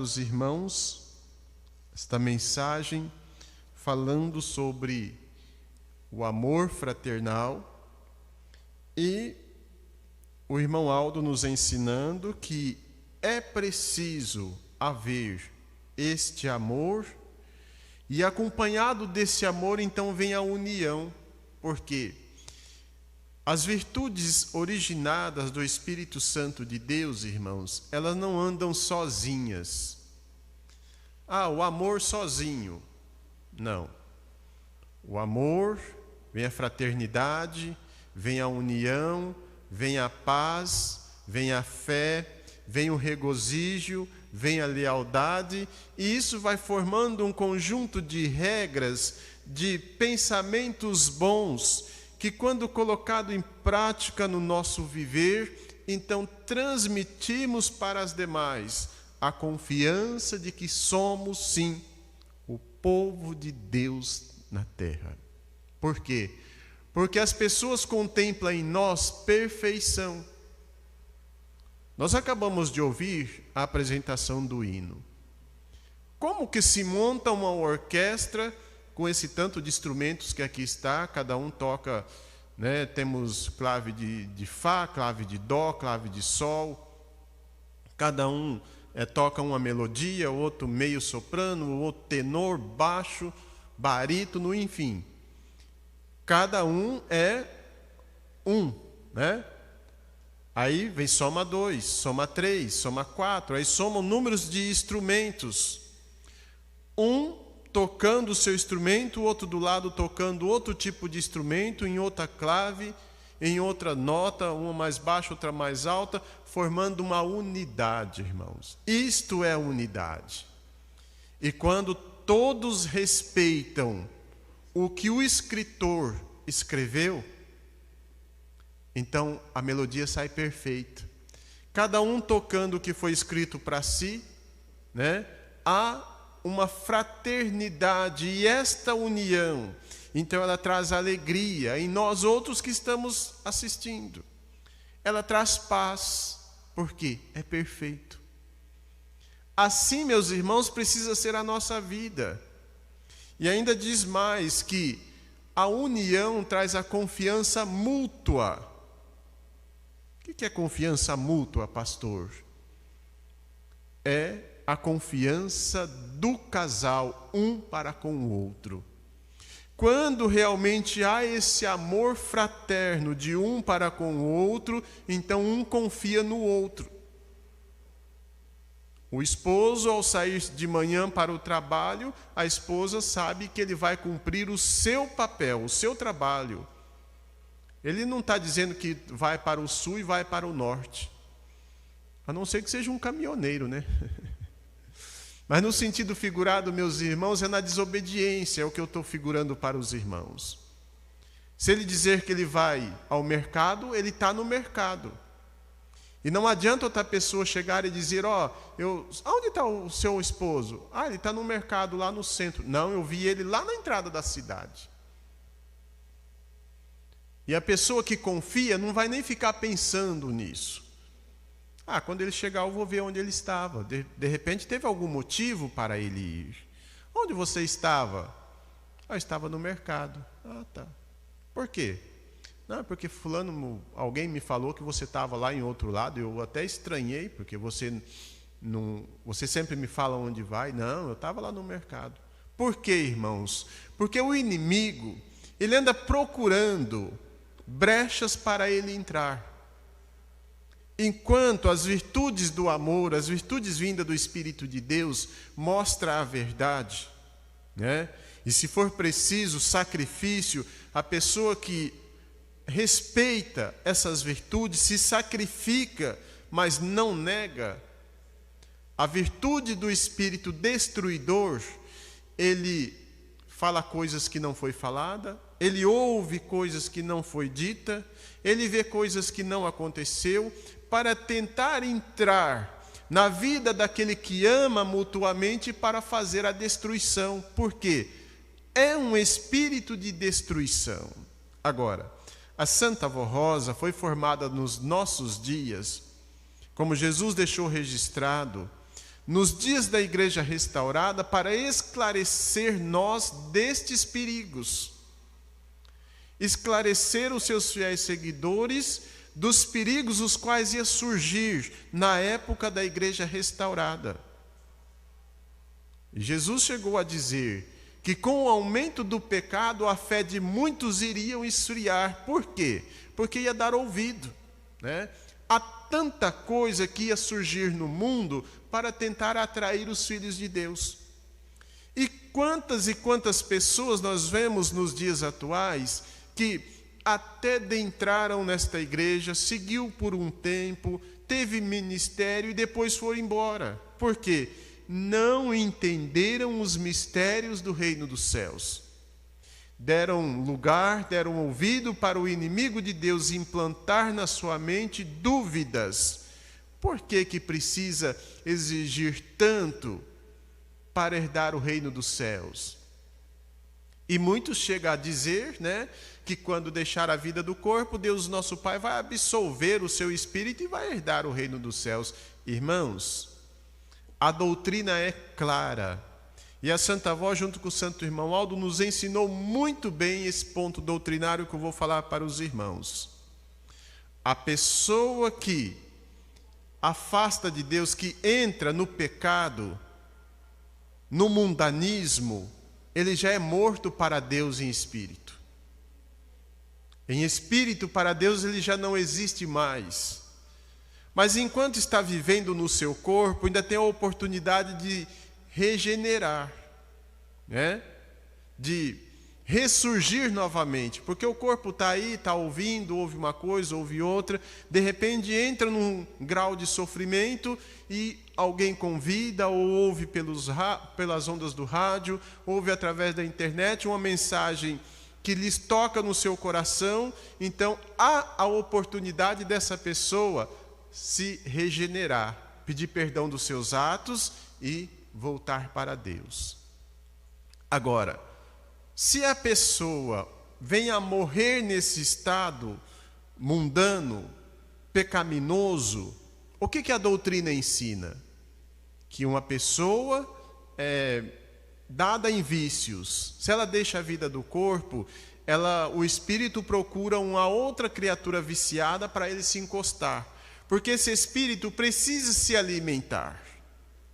Os irmãos, esta mensagem falando sobre o amor fraternal e o irmão Aldo nos ensinando que é preciso haver este amor e acompanhado desse amor então vem a união, porque as virtudes originadas do Espírito Santo de Deus, irmãos, elas não andam sozinhas. O amor sozinho. Não. O amor, vem a fraternidade, vem a união, vem a paz, vem a fé, vem o regozijo, vem a lealdade, e isso vai formando um conjunto de regras, de pensamentos bons, que quando colocado em prática no nosso viver, então transmitimos para as demais a confiança de que somos, sim, o povo de Deus na terra. Por quê? Porque as pessoas contemplam em nós perfeição. Nós acabamos de ouvir a apresentação do hino. Como que se monta uma orquestra com esse tanto de instrumentos que aqui está? Cada um toca, né? Temos clave de Fá, clave de Dó, clave de Sol. Cada um toca uma melodia, o outro meio soprano, o outro tenor, baixo, barítono, enfim. Cada um é um, né? Aí vem soma 2, soma 3, soma 4, aí somam números de instrumentos. Um tocando o seu instrumento, o outro do lado tocando outro tipo de instrumento, em outra clave, em outra nota, uma mais baixa, outra mais alta, formando uma unidade, irmãos. Isto é unidade. E quando todos respeitam o que o escritor escreveu, então a melodia sai perfeita. Cada um tocando o que foi escrito para si, né? Há uma fraternidade, e esta união, então ela traz alegria em nós outros que estamos assistindo. Ela traz paz, porque é perfeito. Assim, meus irmãos, precisa ser a nossa vida. E ainda diz mais que a união traz a confiança mútua. O que é confiança mútua, pastor? É a confiança do casal, um para com o outro. Quando realmente há esse amor fraterno de um para com o outro, então um confia no outro. O esposo, ao sair de manhã para o trabalho, a esposa sabe que ele vai cumprir o seu papel, o seu trabalho. Ele não está dizendo que vai para o sul e vai para o norte. A não ser que seja um caminhoneiro, né? Mas no sentido figurado, meus irmãos, é na desobediência, é o que eu estou figurando para os irmãos. Se ele dizer que ele vai ao mercado, ele está no mercado. E não adianta outra pessoa chegar e dizer, onde está o seu esposo? Ele está no mercado lá no centro. Não, eu vi ele lá na entrada da cidade. E a pessoa que confia não vai nem ficar pensando nisso. Quando ele chegar eu vou ver onde ele estava. De repente teve algum motivo para ele ir. Onde você estava? Eu estava no mercado. Tá. Por quê? Não, porque alguém me falou que você estava lá em outro lado. Eu até estranhei, porque você sempre me fala onde vai. Não, eu estava lá no mercado. Por quê, irmãos? Porque o inimigo, ele anda procurando brechas para ele entrar. Enquanto as virtudes do amor, as virtudes vindas do Espírito de Deus, mostram a verdade, né? E se for preciso sacrifício, a pessoa que respeita essas virtudes se sacrifica, mas não nega. A virtude do espírito destruidor, ele fala coisas que não foi falada, ele ouve coisas que não foi dita, ele vê coisas que não aconteceu, para tentar entrar na vida daquele que ama mutuamente para fazer a destruição. Por quê? É um espírito de destruição. Agora, a Santa Avó Rosa foi formada nos nossos dias, como Jesus deixou registrado, nos dias da igreja restaurada para esclarecer nós destes perigos. Esclarecer os seus fiéis seguidores dos perigos os quais ia surgir na época da igreja restaurada. Jesus chegou a dizer que com o aumento do pecado a fé de muitos iria esfriar. Por quê? Porque ia dar ouvido, né? Há tanta coisa que ia surgir no mundo para tentar atrair os filhos de Deus. E quantas pessoas nós vemos nos dias atuais que até adentraram nesta igreja, seguiu por um tempo, teve ministério e depois foram embora. Por quê? Não entenderam os mistérios do reino dos céus. Deram lugar, deram ouvido para o inimigo de Deus implantar na sua mente dúvidas. Por que precisa exigir tanto para herdar o reino dos céus? E muitos chegam a dizer, né, que quando deixar a vida do corpo, Deus nosso Pai vai absolver o seu espírito e vai herdar o reino dos céus. Irmãos, a doutrina é clara. E a Santa Avó, junto com o Santo Irmão Aldo, nos ensinou muito bem esse ponto doutrinário que eu vou falar para os irmãos. A pessoa que afasta de Deus, que entra no pecado, no mundanismo, ele já é morto para Deus em espírito. Em espírito, para Deus, ele já não existe mais. Mas enquanto está vivendo no seu corpo, ainda tem a oportunidade de regenerar, né? De ressurgir novamente, porque o corpo está aí, está ouvindo, ouve uma coisa, ouve outra, de repente entra num grau de sofrimento e alguém convida, ou ouve pelas ondas do rádio, ouve através da internet uma mensagem que lhes toca no seu coração. Então há a oportunidade dessa pessoa se regenerar, pedir perdão dos seus atos e voltar para Deus. Agora, se a pessoa vem a morrer nesse estado mundano, pecaminoso, o que a doutrina ensina? Que uma pessoa dada em vícios, se ela deixa a vida do corpo, o espírito procura uma outra criatura viciada para ele se encostar, porque esse espírito precisa se alimentar.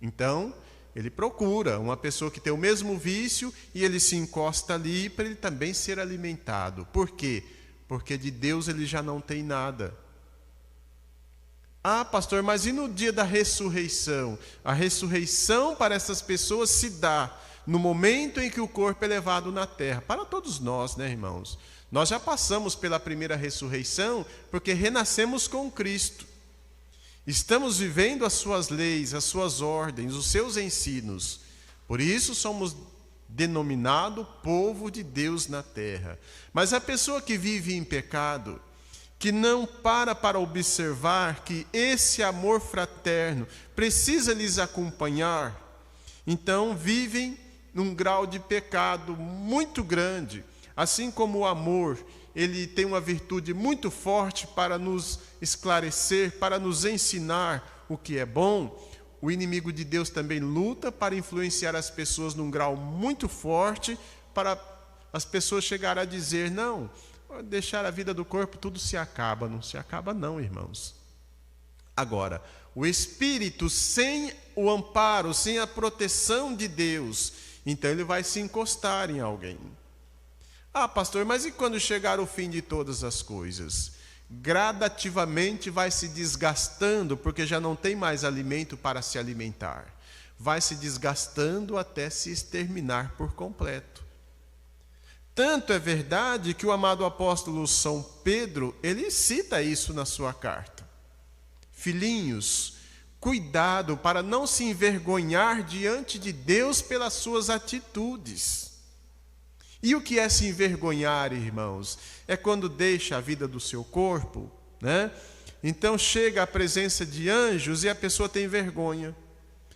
Então, ele procura uma pessoa que tem o mesmo vício e ele se encosta ali para ele também ser alimentado. Por quê? Porque de Deus ele já não tem nada. Ah, pastor, mas e no dia da ressurreição? A ressurreição para essas pessoas se dá no momento em que o corpo é levado na terra. Para todos nós, né, irmãos? Nós já passamos pela primeira ressurreição porque renascemos com Cristo. Estamos vivendo as suas leis, as suas ordens, os seus ensinos. Por isso somos denominados povo de Deus na terra. Mas a pessoa que vive em pecado, que não para observar que esse amor fraterno precisa lhes acompanhar, então vivem num grau de pecado muito grande. Assim como o amor, ele tem uma virtude muito forte para nos esclarecer, para nos ensinar o que é bom, o inimigo de Deus também luta para influenciar as pessoas num grau muito forte, para as pessoas chegarem a dizer, não, deixar a vida do corpo, tudo se acaba. Não se acaba não, irmãos. Agora, o espírito sem o amparo, sem a proteção de Deus, então ele vai se encostar em alguém. Ah, pastor, mas e quando chegar o fim de todas as coisas? Gradativamente vai se desgastando, porque já não tem mais alimento para se alimentar. Vai se desgastando até se exterminar por completo. Tanto é verdade que o amado apóstolo São Pedro, ele cita isso na sua carta. Filhinhos, cuidado para não se envergonhar diante de Deus pelas suas atitudes. E o que é se envergonhar, irmãos? É quando deixa a vida do seu corpo, né? Então chega à presença de anjos e a pessoa tem vergonha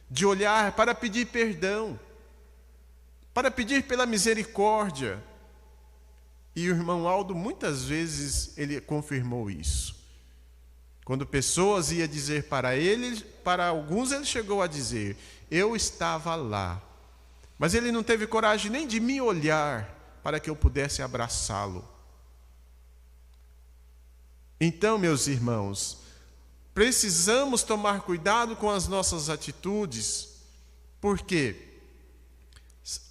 de olhar para pedir perdão, para pedir pela misericórdia. E o irmão Aldo muitas vezes ele confirmou isso. Quando pessoas iam dizer para ele, para alguns ele chegou a dizer: eu estava lá. Mas ele não teve coragem nem de me olhar para que eu pudesse abraçá-lo. Então, meus irmãos, precisamos tomar cuidado com as nossas atitudes, porque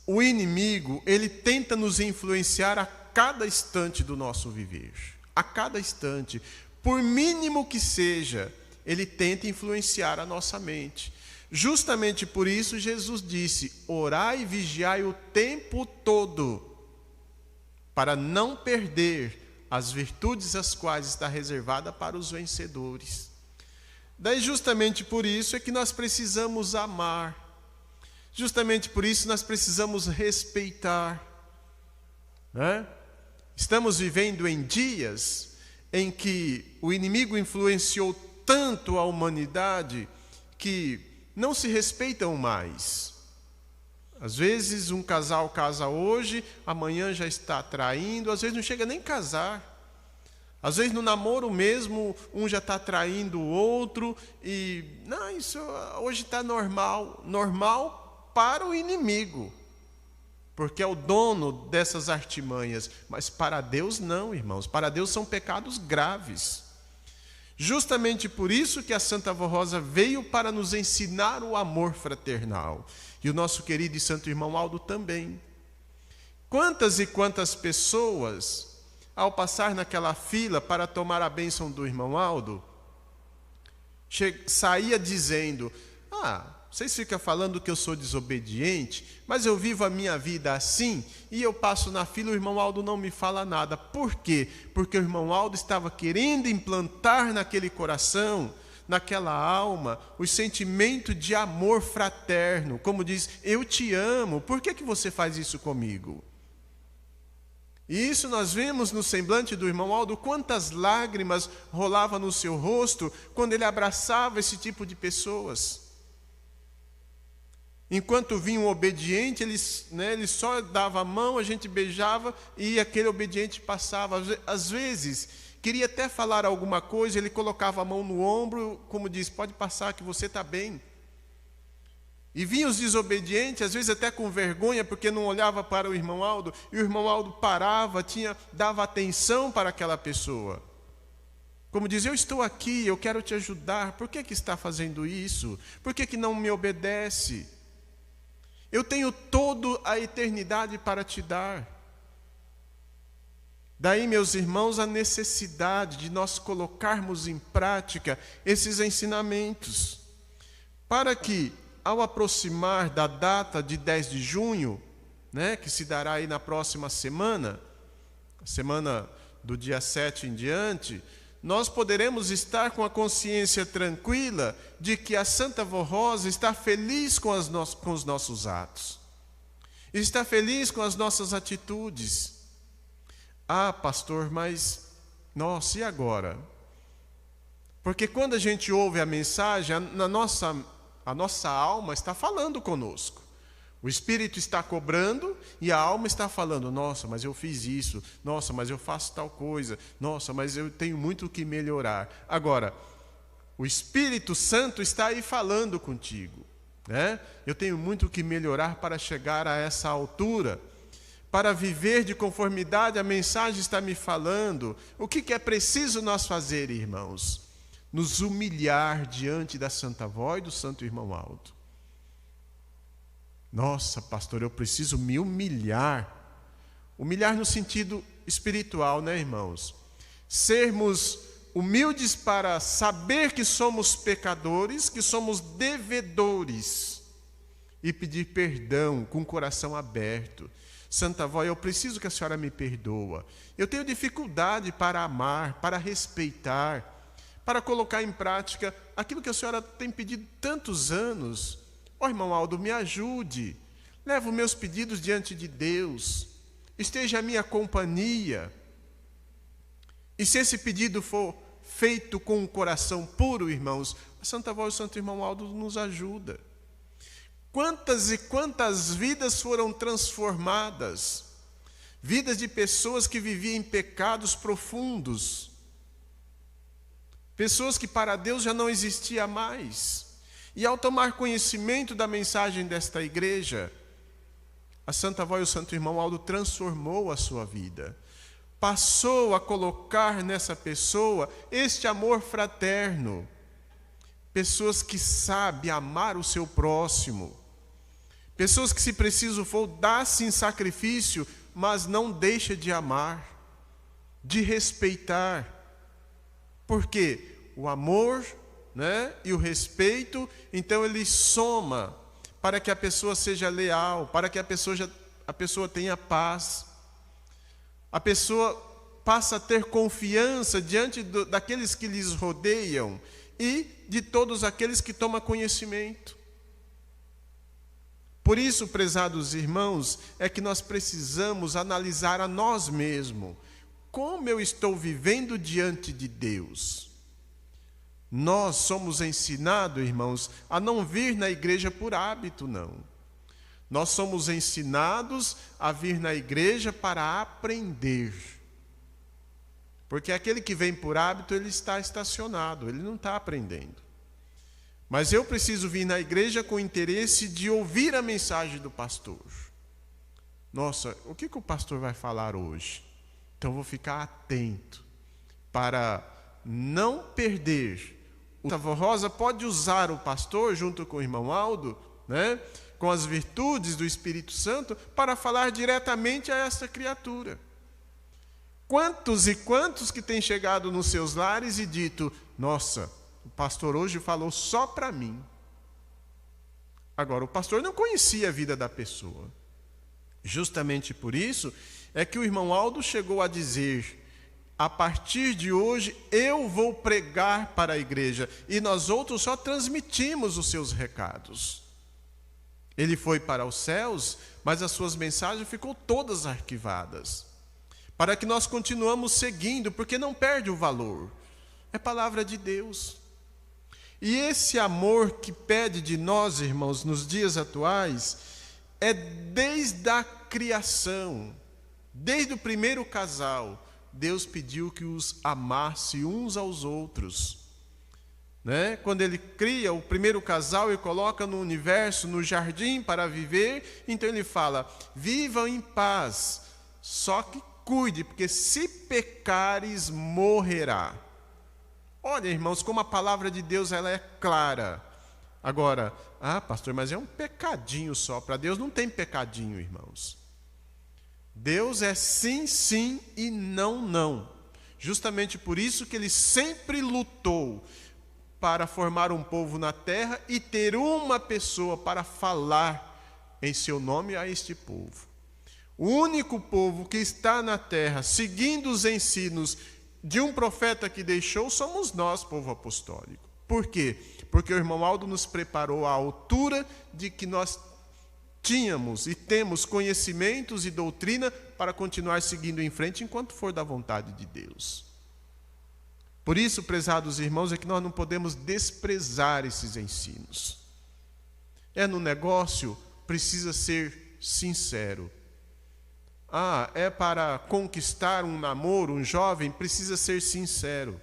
o inimigo, ele tenta nos influenciar a cada instante do nosso viver. A cada instante, por mínimo que seja, ele tenta influenciar a nossa mente. Justamente por isso Jesus disse: orai e vigiai o tempo todo, para não perder as virtudes as quais está reservada para os vencedores. Daí justamente por isso é que nós precisamos amar. Justamente por isso nós precisamos respeitar, né? Estamos vivendo em dias em que o inimigo influenciou tanto a humanidade que não se respeitam mais. Às vezes um casal casa hoje, amanhã já está traindo, às vezes não chega nem a casar. Às vezes no namoro mesmo, um já está traindo o outro e não, isso hoje está normal. Normal para o inimigo, porque é o dono dessas artimanhas. Mas para Deus não, irmãos. Para Deus são pecados graves. Justamente por isso que a Santa Avó Rosa veio para nos ensinar o amor fraternal. E o nosso querido e santo irmão Aldo também. Quantas e quantas pessoas, ao passar naquela fila para tomar a bênção do irmão Aldo, saía dizendo: vocês ficam falando que eu sou desobediente, mas eu vivo a minha vida assim, e eu passo na fila, o irmão Aldo não me fala nada. Por quê? Porque o irmão Aldo estava querendo implantar naquele coração, naquela alma, o sentimento de amor fraterno. Como diz: eu te amo, por que você faz isso comigo? E isso nós vemos no semblante do irmão Aldo, quantas lágrimas rolavam no seu rosto quando ele abraçava esse tipo de pessoas. Enquanto vinha um obediente, ele só dava a mão, a gente beijava e aquele obediente passava. Às vezes, queria até falar alguma coisa, ele colocava a mão no ombro, como diz: pode passar que você está bem. E vinham os desobedientes, às vezes até com vergonha, porque não olhava para o irmão Aldo, e o irmão Aldo parava, dava atenção para aquela pessoa. Como diz: eu estou aqui, eu quero te ajudar, por que está fazendo isso? Por que não me obedece? Eu tenho toda a eternidade para te dar. Daí, meus irmãos, a necessidade de nós colocarmos em prática esses ensinamentos, para que, ao aproximar da data de 10 de junho, que se dará aí na próxima semana, a semana do dia 7 em diante, nós poderemos estar com a consciência tranquila de que a Santa Avó Rosa está feliz com os nossos atos, está feliz com as nossas atitudes. Pastor, mas, nossa, e agora? Porque quando a gente ouve a mensagem, a nossa alma está falando conosco. O Espírito está cobrando e a alma está falando: nossa, mas eu fiz isso, nossa, mas eu faço tal coisa, nossa, mas eu tenho muito o que melhorar. Agora, o Espírito Santo está aí falando contigo, Eu tenho muito o que melhorar para chegar a essa altura, para viver de conformidade, a mensagem está me falando. O que é preciso nós fazer, irmãos? Nos humilhar diante da Santa Avó e do Santo Irmão Aldo. Nossa, pastor, eu preciso me humilhar. Humilhar no sentido espiritual, irmãos? Sermos humildes para saber que somos pecadores, que somos devedores, e pedir perdão com o coração aberto. Santa Avó, eu preciso que a senhora me perdoa. Eu tenho dificuldade para amar, para respeitar, para colocar em prática aquilo que a senhora tem pedido tantos anos. Irmão Aldo, me ajude. Levo meus pedidos diante de Deus. Esteja a minha companhia. E se esse pedido for feito com um coração puro, irmãos, a Santa Avó e o Santo Irmão Aldo nos ajuda. Quantas e quantas vidas foram transformadas? Vidas de pessoas que viviam em pecados profundos. pessoas que para Deus já não existia mais. E ao tomar conhecimento da mensagem desta igreja, a Santa Avó e o Santo Irmão Aldo transformou a sua vida. Passou a colocar nessa pessoa este amor fraterno. Pessoas que sabem amar o seu próximo. Pessoas que, se preciso for, dá-se em sacrifício, mas não deixa de amar, de respeitar. Porque o amor, né, e o respeito, então ele soma para que a pessoa seja leal, para que a pessoa tenha paz. A pessoa passa a ter confiança diante daqueles que lhes rodeiam e de todos aqueles que tomam conhecimento. Por isso, prezados irmãos, é que nós precisamos analisar a nós mesmos. Como eu estou vivendo diante de Deus? Nós somos ensinados, irmãos, a não vir na igreja por hábito, não. Nós somos ensinados a vir na igreja para aprender. Porque aquele que vem por hábito, ele está estacionado, ele não está aprendendo. Mas eu preciso vir na igreja com o interesse de ouvir a mensagem do pastor. Nossa, o que o pastor vai falar hoje? Então eu vou ficar atento para não perder. A avó Rosa pode usar o pastor junto com o irmão Aldo, né, com as virtudes do Espírito Santo, para falar diretamente a essa criatura. Quantos e quantos que têm chegado nos seus lares e dito: nossa, o pastor hoje falou só para mim. Agora, o pastor não conhecia a vida da pessoa. Justamente por isso é que o irmão Aldo chegou a dizer: a partir de hoje eu vou pregar para a igreja, e nós outros só transmitimos os seus recados. Ele foi para os céus, mas as suas mensagens ficou todas arquivadas, para que nós continuamos seguindo, porque não perde o valor. É palavra de Deus. E esse amor que pede de nós, irmãos, nos dias atuais, é desde a criação, desde o primeiro casal. Deus pediu que os amasse uns aos outros. Né? Quando ele cria o primeiro casal e coloca no universo, no jardim para viver, então ele fala: vivam em paz, só que cuide, porque se pecares, morrerá. Olha, irmãos, como a palavra de Deus ela é clara. Agora, pastor, mas é um pecadinho só. Para Deus não tem pecadinho, irmãos. Deus é sim, sim e não, não. Justamente por isso que ele sempre lutou para formar um povo na terra e ter uma pessoa para falar em seu nome a este povo. O único povo que está na terra seguindo os ensinos de um profeta que deixou somos nós, povo apostólico. Por quê? Porque o irmão Aldo nos preparou à altura de que nós tínhamos e temos conhecimentos e doutrina para continuar seguindo em frente enquanto for da vontade de Deus. Por isso, prezados irmãos, é que nós não podemos desprezar esses ensinos. No negócio, precisa ser sincero. É para conquistar um namoro, um jovem, precisa ser sincero.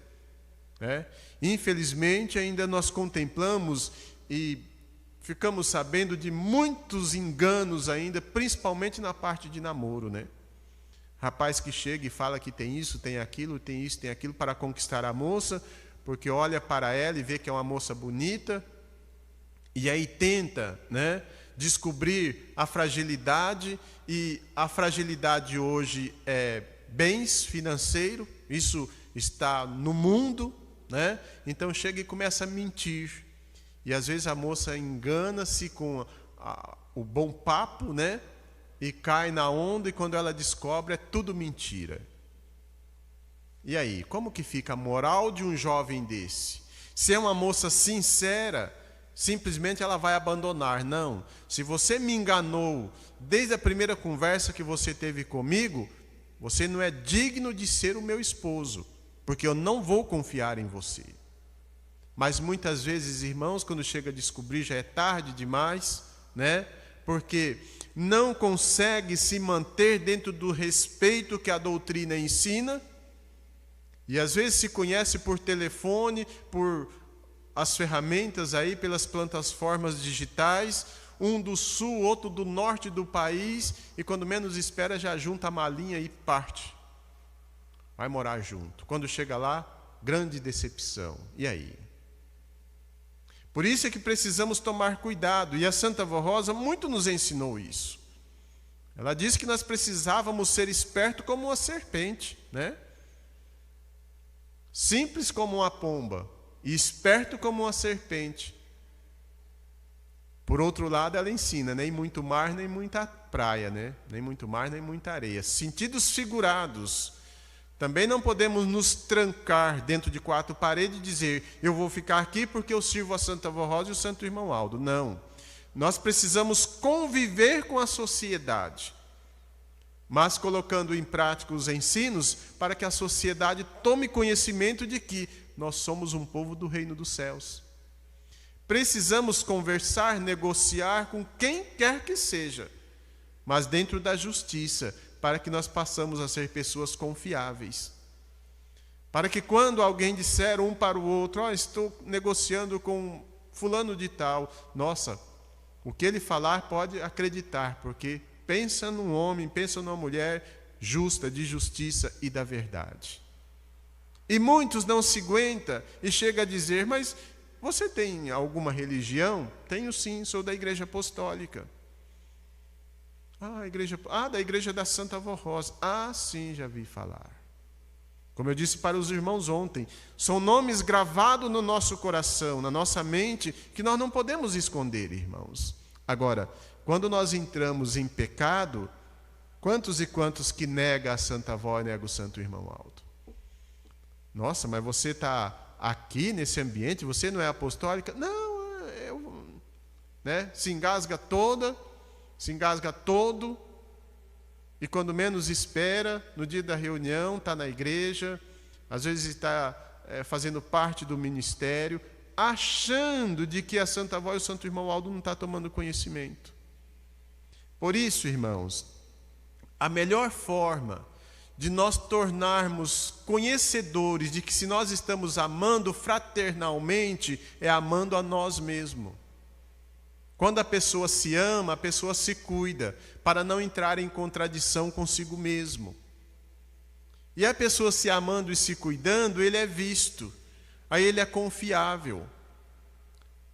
Infelizmente, ainda nós contemplamos e ficamos sabendo de muitos enganos ainda, principalmente na parte de namoro, né? Rapaz que chega e fala que tem isso, tem aquilo, tem isso, tem aquilo para conquistar a moça, porque olha para ela e vê que é uma moça bonita, e aí tenta, né, descobrir a fragilidade, e a fragilidade hoje é bens financeiros, isso está no mundo, né? Então chega e começa a mentir. E às vezes a moça engana-se com o bom papo, né? E cai na onda, e quando ela descobre é tudo mentira. E aí, como que fica a moral de um jovem desse? Se é uma moça sincera, simplesmente ela vai abandonar. Não, se você me enganou desde a primeira conversa que você teve comigo, você não é digno de ser o meu esposo, porque eu não vou confiar em você. Mas muitas vezes, irmãos, quando chega a descobrir, já é tarde demais, né? Porque não consegue se manter dentro do respeito que a doutrina ensina, E às vezes se conhece por telefone, por as ferramentas aí, pelas plataformas digitais, um do sul, outro do norte do país, e quando menos espera já junta a malinha e parte. Vai morar junto. Quando chega lá, grande decepção. E aí? Por isso é que precisamos tomar cuidado, e a Santa Vó Rosa muito nos ensinou isso. Ela disse que nós precisávamos ser espertos como uma serpente, né? Simples como uma pomba e esperto como uma serpente. Por outro lado, ela ensina, nem muito mar, nem muita praia, né? Nem muito mar, nem muita areia. Sentidos figurados. Também não podemos nos trancar dentro de quatro paredes e dizer, eu vou ficar aqui porque eu sirvo a Santa Vó Rosa e o Santo Irmão Aldo. Não. Nós precisamos conviver com a sociedade, mas colocando em prática os ensinos para que a sociedade tome conhecimento de que nós somos um povo do reino dos céus. Precisamos conversar, negociar com quem quer que seja, mas dentro da justiça, para que nós passamos a ser pessoas confiáveis. Para que quando alguém disser um para o outro, estou negociando com fulano de tal, nossa, o que ele falar pode acreditar, porque pensa num homem, pensa numa mulher justa, de justiça e da verdade. E muitos não se aguentam e chegam a dizer, mas você tem alguma religião? Tenho sim, sou da Igreja Apostólica. Da Igreja da Santa Vó Rosa. Sim, já vi falar. Como eu disse para os irmãos ontem, são nomes gravados no nosso coração, na nossa mente, que nós não podemos esconder, irmãos. Agora, quando nós entramos em pecado, quantos e quantos que nega a Santa Vó e nega o Santo Irmão Aldo? Nossa, mas você está aqui nesse ambiente, você não é apostólica? Não, se engasga todo, e quando menos espera, no dia da reunião, está na igreja, às vezes está fazendo parte do ministério, achando de que a Santa Vó e o Santo Irmão Aldo não estão tomando conhecimento. Por isso, irmãos, a melhor forma de nós tornarmos conhecedores de que se nós estamos amando fraternalmente, é amando a nós mesmos. Quando a pessoa se ama, a pessoa se cuida, para não entrar em contradição consigo mesmo. E a pessoa se amando e se cuidando, ele é visto, aí ele é confiável.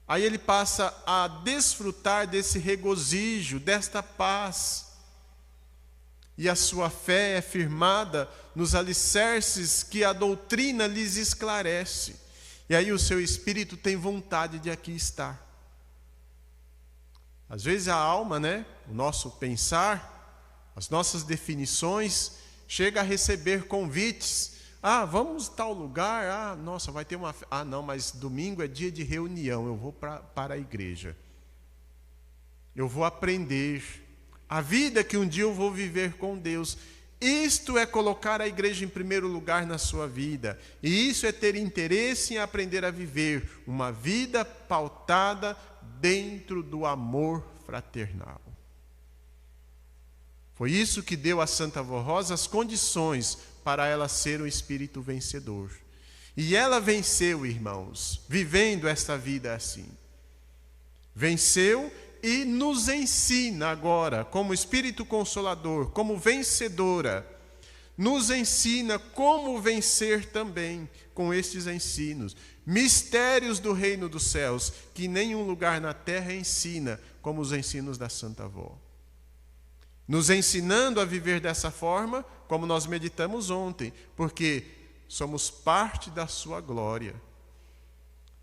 Aí ele passa a desfrutar desse regozijo, desta paz. E a sua fé é firmada nos alicerces que a doutrina lhes esclarece. E aí o seu espírito tem vontade de aqui estar. Às vezes a alma, o nosso pensar, as nossas definições, chega a receber convites. Vamos a tal lugar, nossa, vai ter uma... não, mas domingo é dia de reunião, eu vou para a igreja. Eu vou aprender a vida que um dia eu vou viver com Deus. Isto é colocar a igreja em primeiro lugar na sua vida. E isso é ter interesse em aprender a viver uma vida pautada dentro do amor fraternal. Foi isso que deu a Santa Vó Rosa as condições para ela ser um espírito vencedor. E ela venceu, irmãos, vivendo esta vida assim. Venceu e nos ensina agora, como Espírito Consolador, como vencedora, nos ensina como vencer também com estes ensinos. Mistérios do reino dos céus, que nenhum lugar na terra ensina, como os ensinos da Santa Vó. Nos ensinando a viver dessa forma, como nós meditamos ontem, porque somos parte da sua glória.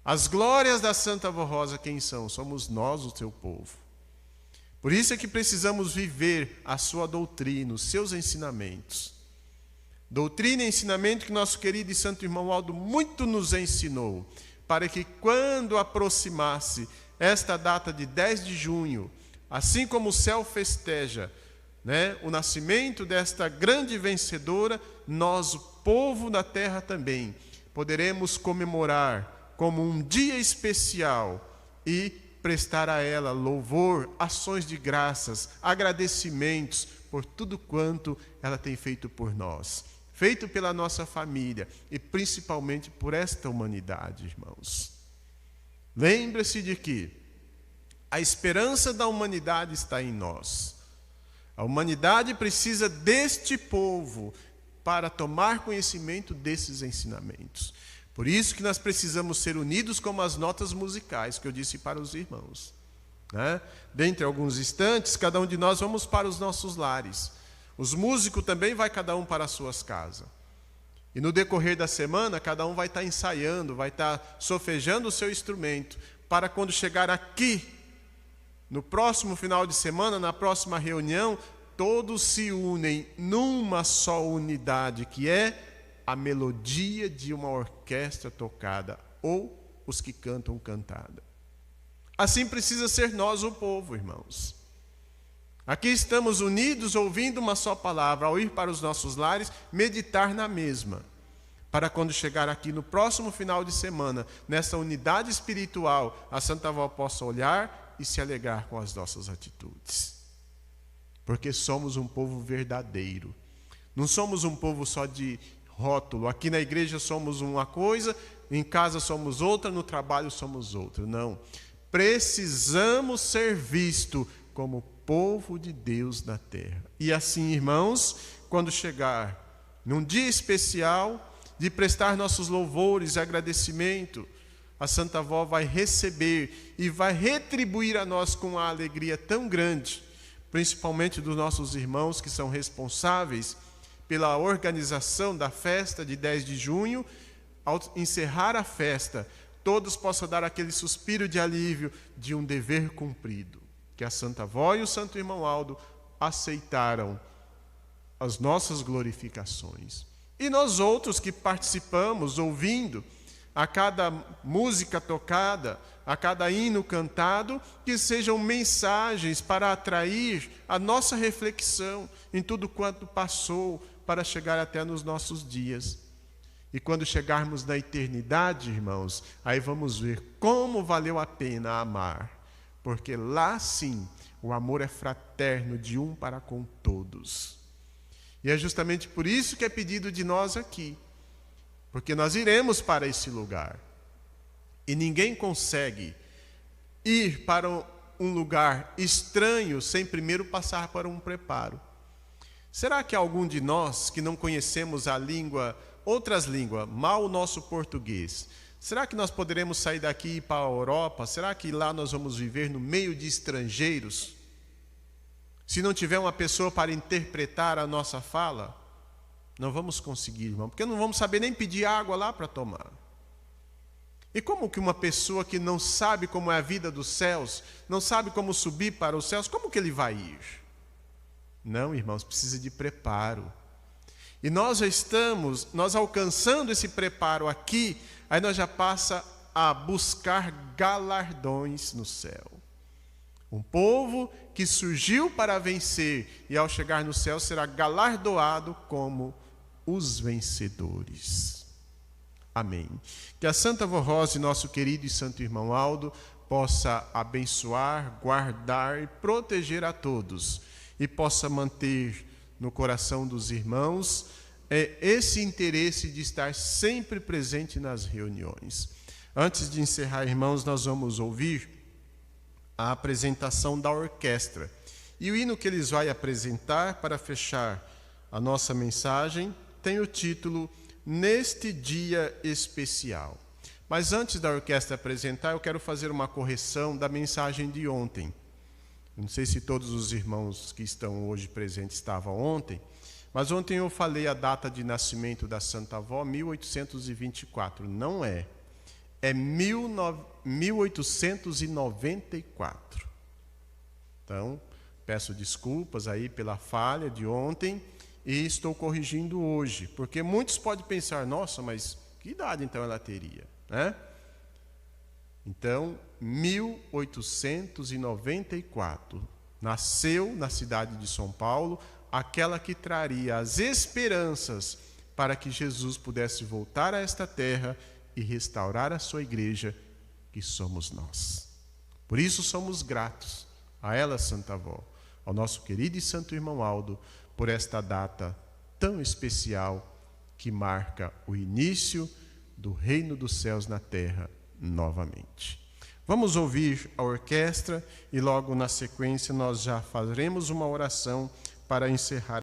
As glórias da Santa Vó Rosa, quem são? Somos nós, o seu povo. Por isso é que precisamos viver a sua doutrina, os seus ensinamentos. Doutrina e ensinamento que nosso querido e Santo Irmão Aldo muito nos ensinou, para que quando aproximasse esta data de 10 de junho, assim como o céu festeja, o nascimento desta grande vencedora, nós, o povo da terra também, poderemos comemorar como um dia especial e prestar a ela louvor, ações de graças, agradecimentos por tudo quanto ela tem feito por nós. feito pela nossa família e principalmente por esta humanidade, irmãos. Lembre-se de que a esperança da humanidade está em nós. A humanidade precisa deste povo para tomar conhecimento desses ensinamentos. Por isso que nós precisamos ser unidos como as notas musicais que eu disse para os irmãos. Dentre alguns instantes, cada um de nós vamos para os nossos lares. Os músicos também vai cada um para as suas casas. E no decorrer da semana, cada um vai estar ensaiando, vai estar solfejando o seu instrumento, para quando chegar aqui, no próximo final de semana, na próxima reunião, todos se unem numa só unidade, que é a melodia de uma orquestra tocada, ou os que cantam cantada. Assim precisa ser nós o povo, irmãos. Aqui estamos unidos, ouvindo uma só palavra, ao ir para os nossos lares, meditar na mesma, para quando chegar aqui no próximo final de semana, nessa unidade espiritual, a Santa Avó possa olhar e se alegrar com as nossas atitudes. Porque somos um povo verdadeiro. Não somos um povo só de rótulo. Aqui na igreja somos uma coisa, em casa somos outra, no trabalho somos outra. Não. Precisamos ser vistos como povo de Deus na terra. E assim, irmãos, quando chegar num dia especial de prestar nossos louvores e agradecimento, a Santa Avó vai receber e vai retribuir a nós com uma alegria tão grande, principalmente dos nossos irmãos que são responsáveis pela organização da festa de 10 de junho, ao encerrar a festa, todos possam dar aquele suspiro de alívio de um dever cumprido, que a Santa Avó e o Santo Irmão Aldo aceitaram as nossas glorificações. E nós outros que participamos, ouvindo a cada música tocada, a cada hino cantado, que sejam mensagens para atrair a nossa reflexão em tudo quanto passou para chegar até nos nossos dias. E quando chegarmos na eternidade, irmãos, aí vamos ver como valeu a pena amar. Porque lá sim, o amor é fraterno de um para com todos. E é justamente por isso que é pedido de nós aqui. Porque nós iremos para esse lugar. E ninguém consegue ir para um lugar estranho sem primeiro passar por um preparo. Será que algum de nós que não conhecemos a língua, outras línguas, mal o nosso português, será que nós poderemos sair daqui e ir para a Europa? Será que lá nós vamos viver no meio de estrangeiros? Se não tiver uma pessoa para interpretar a nossa fala, não vamos conseguir, irmão, porque não vamos saber nem pedir água lá para tomar. E como que uma pessoa que não sabe como é a vida dos céus, não sabe como subir para os céus, como que ele vai ir? Não, irmãos, precisa de preparo. E nós já estamos, nós alcançando esse preparo aqui, aí nós já passa a buscar galardões no céu. Um povo que surgiu para vencer e ao chegar no céu será galardoado como os vencedores. Amém. Que a Santa Avó Rosa e nosso querido e santo irmão Aldo possa abençoar, guardar e proteger a todos e possa manter no coração dos irmãos esse interesse de estar sempre presente nas reuniões. Antes de encerrar, irmãos, nós vamos ouvir a apresentação da orquestra. E o hino que eles vão apresentar para fechar a nossa mensagem tem o título Neste Dia Especial. Mas antes da orquestra apresentar, eu quero fazer uma correção da mensagem de ontem. Não sei se todos os irmãos que estão hoje presentes estavam ontem, mas ontem eu falei a data de nascimento da Santa Avó, 1824. Não é. É 1894. Então, peço desculpas aí pela falha de ontem e estou corrigindo hoje, porque muitos podem pensar, nossa, mas que idade então ela teria, né? Então, 1894, nasceu na cidade de São Paulo aquela que traria as esperanças para que Jesus pudesse voltar a esta terra e restaurar a sua igreja, que somos nós. Por isso somos gratos a ela, Santa Avó, ao nosso querido e santo irmão Aldo, por esta data tão especial que marca o início do reino dos céus na terra novamente. Vamos ouvir a orquestra e logo na sequência nós já faremos uma oração para encerrar